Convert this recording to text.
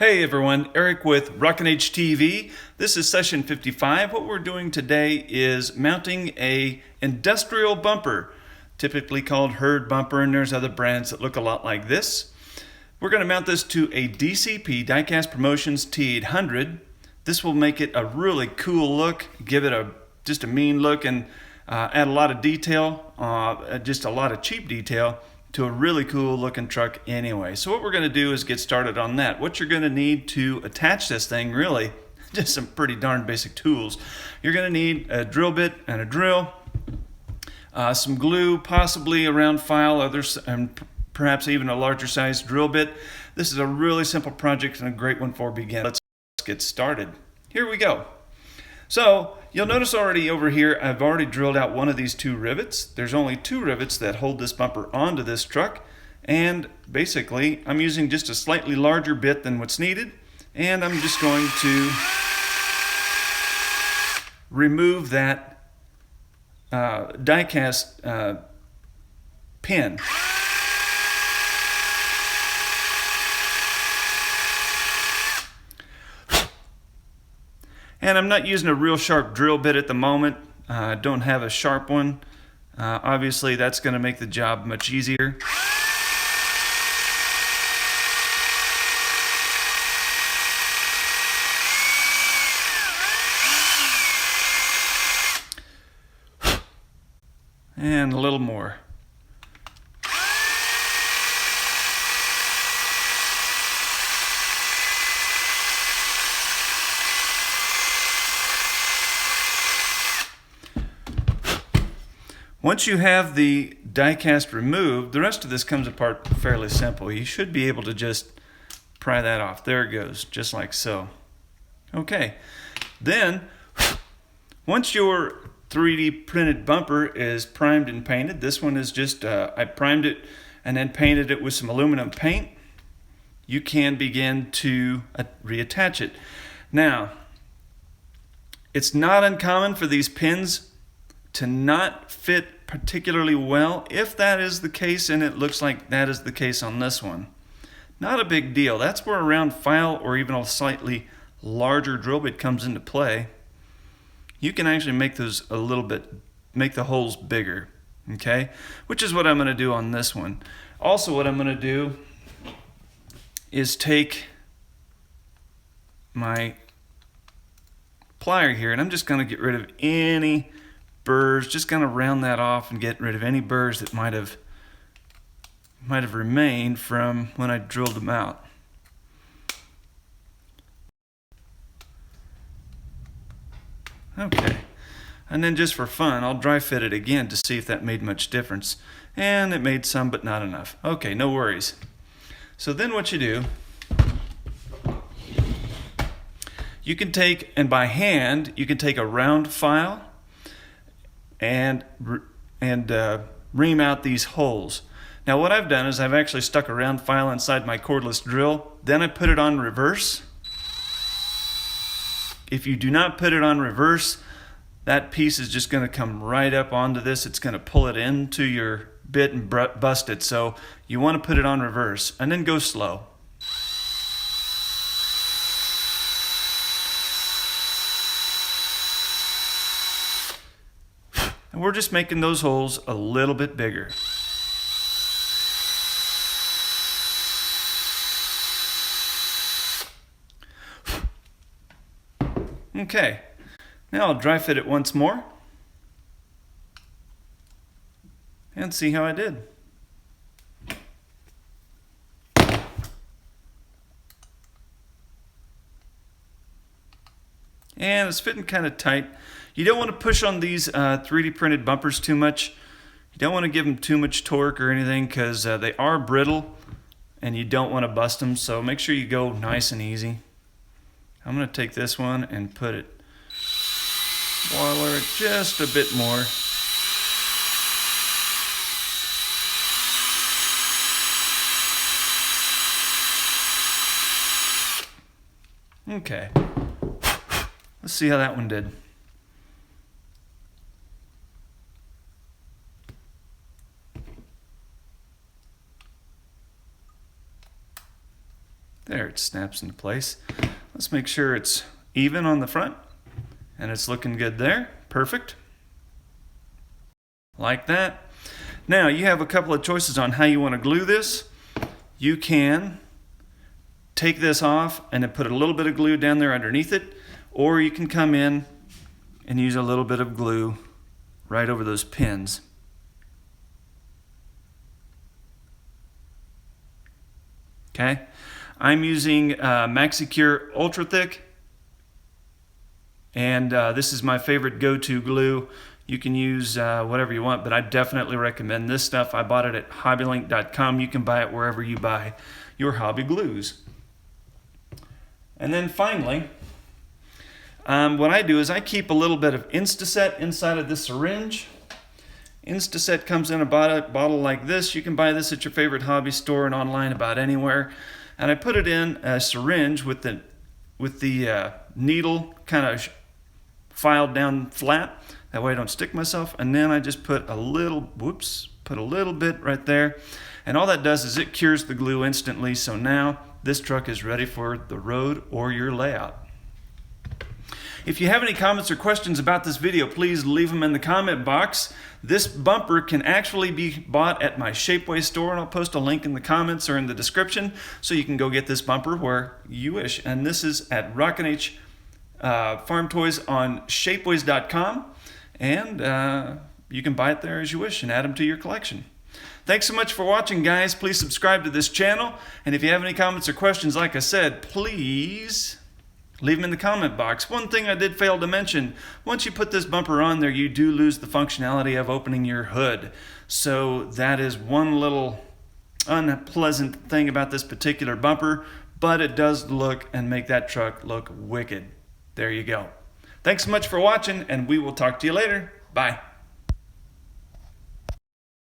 Hey everyone, Eric with Rockin H TV. This is session 55. What we're doing today is mounting a industrial bumper, typically called herd bumper, and there's other brands that look a lot like this. We're going to mount this to a DCP Diecast Promotions T800. This will make it a really cool look, give it just a mean look, and add a lot of detail, just a lot of cheap detail to a really cool looking truck anyway. So what we're going to do is get started on that. What you're going to need to attach this thing, really, just some pretty darn basic tools. You're going to need a drill bit and a drill, some glue, possibly a round file, and perhaps even a larger size drill bit. This is a really simple project and a great one for beginners. Let's get started. Here we go. So you'll notice already over here, I've already drilled out one of these two rivets. There's only two rivets that hold this bumper onto this truck. And basically, I'm using just a slightly larger bit than what's needed. And I'm just going to remove that die-cast pin. And I'm not using a real sharp drill bit at the moment. I don't have a sharp one. Obviously, that's going to make the job much easier. And a little more. Once you have the die cast removed, the rest of this comes apart fairly simple. You should be able to just pry that off. There it goes, just like so. Okay, then once your 3D printed bumper is primed and painted, this one is just, I primed it and then painted it with some aluminum paint. You can begin to reattach it. Now, it's not uncommon for these pins to not fit particularly well. If that is the case, and it looks like that is the case on this one, not a big deal. That's where a round file or even a slightly larger drill bit comes into play. You can actually make those a little bit, make the holes bigger, okay? Which is what I'm going to do on this one. Also, what I'm going to do is take my plier here, and I'm just going to get rid of any burrs, just kind of round that off and get rid of any burrs that might have remained from when I drilled them out. Okay, and then just for fun, I'll dry fit it again to see if that made much difference. And it made some, but not enough. Okay, no worries. So then what you do, you can take, and by hand, you can take a round file and ream out these holes. Now what I've done is I've actually stuck a round file inside my cordless drill, then I put it on reverse. If you do not put it on reverse, that piece is just going to come right up onto this. It's going to pull it into your bit and bust it. So you want to put it on reverse and then go slow. And we're just making those holes a little bit bigger. Okay, now I'll dry fit it once more and see how I did. And it's fitting kind of tight. You don't want to push on these 3D printed bumpers too much. You don't want to give them too much torque or anything because they are brittle and you don't want to bust them. So make sure you go nice and easy. I'm going to take this one and put it, boiler it just a bit more. Okay, let's see how that one did. There, it snaps into place. Let's make sure it's even on the front, and it's looking good there. Perfect. Like that. Now, you have a couple of choices on how you want to glue this. You can take this off and then put a little bit of glue down there underneath it, or you can come in and use a little bit of glue right over those pins. Okay, I'm using MaxiCure Ultra Thick, and this is my favorite go-to glue. You can use whatever you want, but I definitely recommend this stuff. I bought it at hobbylink.com. You can buy it wherever you buy your hobby glues. And then finally, what I do is I keep a little bit of Instaset inside of this syringe. Instaset comes in a bottle like this. You can buy this at your favorite hobby store and online about anywhere. And I put it in a syringe with the needle kind of filed down flat. That way I don't stick myself. And then I just put a little bit right there. And all that does is it cures the glue instantly. So now this truck is ready for the road or your layout. If you have any comments or questions about this video, please leave them in the comment box. This bumper can actually be bought at my Shapeways store, and I'll post a link in the comments or in the description so you can go get this bumper where you wish. And this is at Rockin H Farm Toys on shapeways.com, and you can buy it there as you wish and add them to your collection. Thanks so much for watching, guys. Please subscribe to this channel, and if you have any comments or questions, like I said, please leave them in the comment box. One thing I did fail to mention, once you put this bumper on there, you do lose the functionality of opening your hood. So that is one little unpleasant thing about this particular bumper, but it does look and make that truck look wicked. There you go. Thanks so much for watching, and we will talk to you later. Bye.